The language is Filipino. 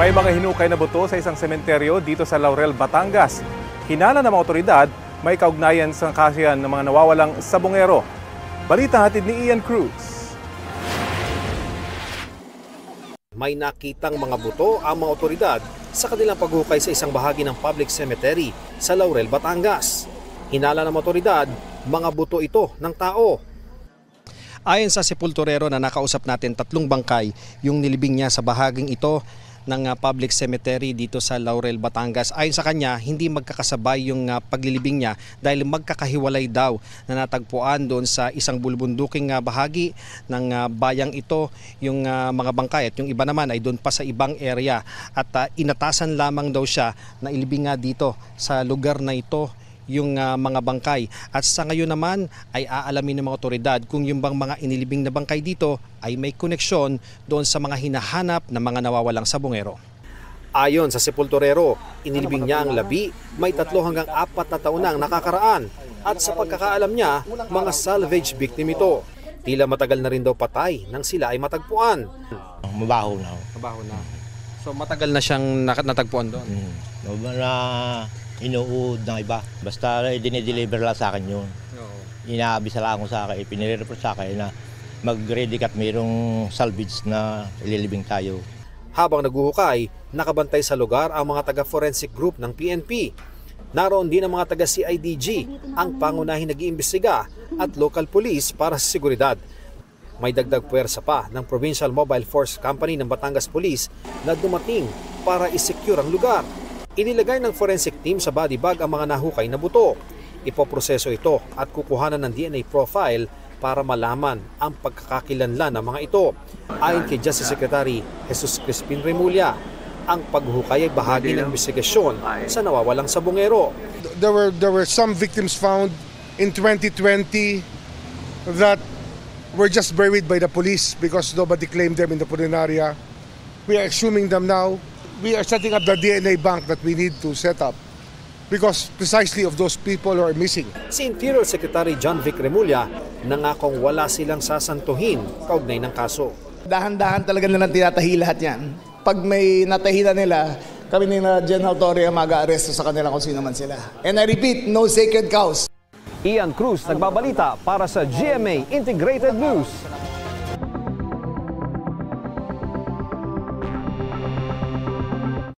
May mga hinukay na buto sa isang sementeryo dito sa Laurel, Batangas. Hinala ng mga otoridad, may kaugnayan sa kasihan ng mga nawawalang sabongero. Balita hatid ni Ian Cruz. May nakitang mga buto ang mga otoridad sa kanilang paghukay sa isang bahagi ng public cemetery sa Laurel, Batangas. Hinala ng otoridad, mga buto ito ng tao. Ayon sa sepulturero na nakausap natin, 3 bangkay yung nilibing niya sa bahaging ito ng public cemetery dito sa Laurel, Batangas. Ayon sa kanya, hindi magkakasabay yung paglilibing niya dahil magkakahiwalay daw na natagpuan doon sa isang bulubunduking bahagi ng bayang ito yung mga bangkay at yung iba naman ay doon pa sa ibang area at inatasan lamang daw siya na ilibing nga dito sa lugar na ito yung mga bangkay. At sa ngayon naman ay aalamin ng mga otoridad kung yung bang mga inilibing na bangkay dito ay may koneksyon doon sa mga hinahanap na mga nawawalang sabongero. Ayon sa sepulturero, inilibing niya ang labi, may 3 hanggang 4 na taon na ang nakakaraan at sa pagkakaalam niya, mga salvage victim ito. Tila matagal na rin daw patay nang sila ay matagpuan. Mabaho na. Mabaho na. So matagal na siyang natagpuan doon? Inuud ng iba. Basta dinideliver lang sa akin yun. Inaabisa lang ako sa akin, pinire-report sa akin na mag-ready at mayroong salvage na ililibing tayo. Habang naguhukay, nakabantay sa lugar ang mga taga-forensic group ng PNP. Naroon din ang mga taga-CIDG, ang pangunahing nag-iimbestiga at local police para sa seguridad. May dagdag puwersa pa ng Provincial Mobile Force Company ng Batangas Police na dumating para i-secure ang lugar. Inilagay ng forensic team sa body bag ang mga nahukay na buto. Ipoproseso ito at kukuhanan ng DNA profile para malaman ang pagkakakilanlan ng mga ito. Ayon kay Justice Secretary Jesus Crispin Remulla, ang paghukay ay bahagi ng investigasyon sa nawawalang sabongero. There were some victims found in 2020 that were just buried by the police because nobody claimed them in the Purinaria. We are exhuming them now. We are setting up the DNA bank that we need to set up because precisely of those people who are missing. Si Interior Secretary John Vic Remulla nangakong wala silang sasantuhin kaugnay ng kaso. Dahan-dahan talaga nilang tinatahi lahat yan. Pag may natahi na nila, kami ni General Torre ang mag-aaresto sa kanila kung sino man sila. And I repeat, no sacred cows. Ian Cruz nagbabalita para sa GMA Integrated News.